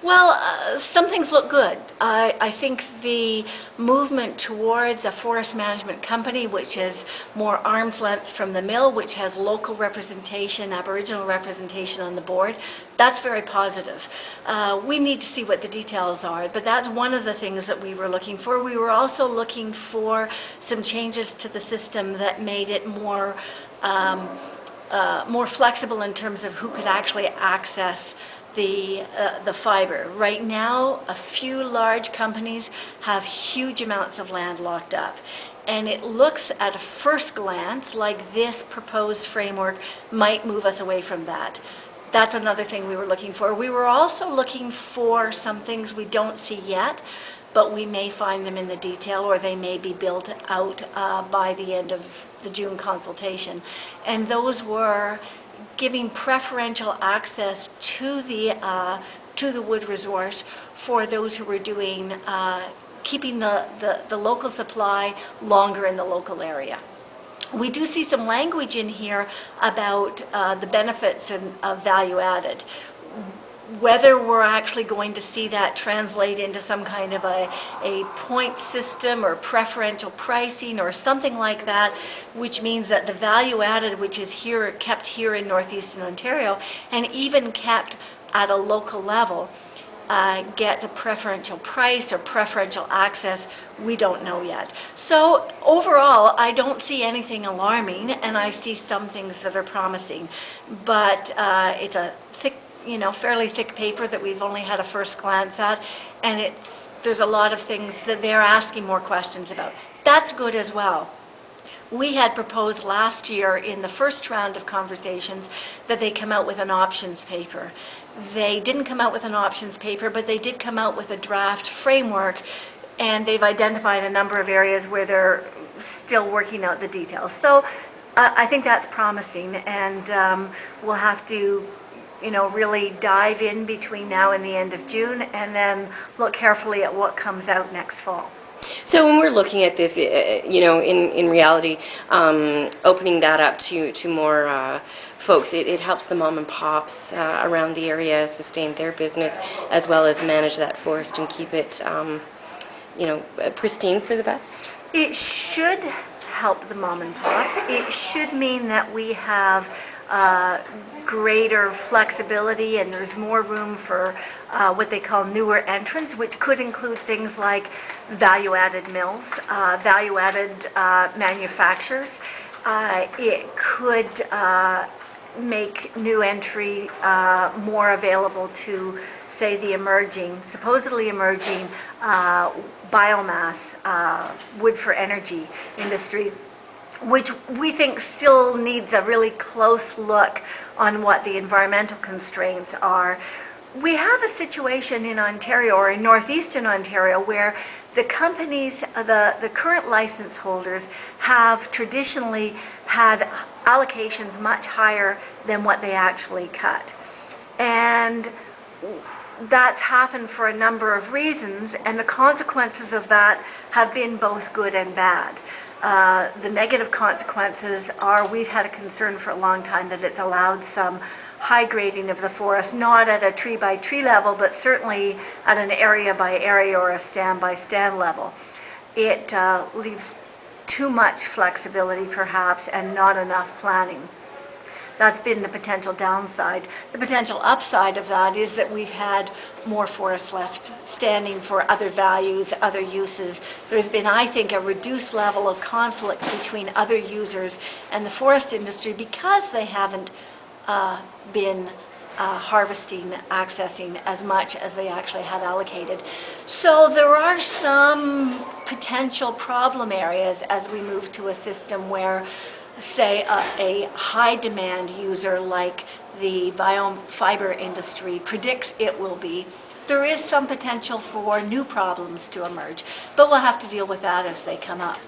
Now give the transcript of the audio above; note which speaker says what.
Speaker 1: Well, some things look good. I think the movement towards a forest management company, which is more arm's length from the mill, which has local representation, Aboriginal representation on the board, that's very positive. We need to see what the details are, but that's one of the things that we were looking for. We were also looking for some changes to the system that made it more flexible in terms of who could actually access the fiber. Right now, a few large companies have huge amounts of land locked up. And it looks at a first glance like this proposed framework might move us away from that. That's another thing we were looking for. We were also looking for some things we don't see yet, but we may find them in the detail, or they may be built out by the end of the June consultation. And those were giving preferential access to the wood resource for those who were doing, keeping the local supply longer in the local area. We do see some language in here about the benefits of value added. Whether we're actually going to see that translate into some kind of a point system or preferential pricing or something like that, which means that the value added, which is here kept here in northeastern Ontario and even kept at a local level, gets a preferential price or preferential access, we don't know yet. So overall, I don't see anything alarming, and I see some things that are promising. But it's a thick, fairly thick paper that we've only had a first glance at, and there's a lot of things that they're asking more questions about. That's good as well. We had proposed last year in the first round of conversations that they come out with an options paper. They didn't come out with an options paper, but they did come out with a draft framework, and they've identified a number of areas where they're still working out the details. So I think that's promising, and we'll have to really dive in between now and the end of June, and then look carefully at what comes out next fall.
Speaker 2: So when we're looking at this, in reality, opening that up to more folks, it helps the mom and pops around the area sustain their business, as well as manage that forest and keep it, pristine for the best.
Speaker 1: It should help the mom and pops. It should mean that we have greater flexibility, and there's more room for what they call newer entrants, which could include things like value-added mills, value-added manufacturers. It could make new entry more available to, say, the supposedly emerging biomass, wood for energy industry, which we think still needs a really close look on what the environmental constraints are. We have a situation in Ontario, or in northeastern Ontario, where the companies, the current license holders, have traditionally had allocations much higher than what they actually cut. And that's happened for a number of reasons, and the consequences of that have been both good and bad. The negative consequences are we've had a concern for a long time that it's allowed some high grading of the forest, not at a tree by tree level, but certainly at an area by area or a stand by stand level. It leaves too much flexibility perhaps and not enough planning. That's been the potential downside. The potential upside of that is that we've had more forest left standing for other values, other uses. There's been, I think, a reduced level of conflict between other users and the forest industry because they haven't been harvesting, accessing as much as they actually had allocated. So there are some potential problem areas as we move to a system where, say, a high demand user like the biofiber industry predicts it will be. There is some potential for new problems to emerge, but we'll have to deal with that as they come up.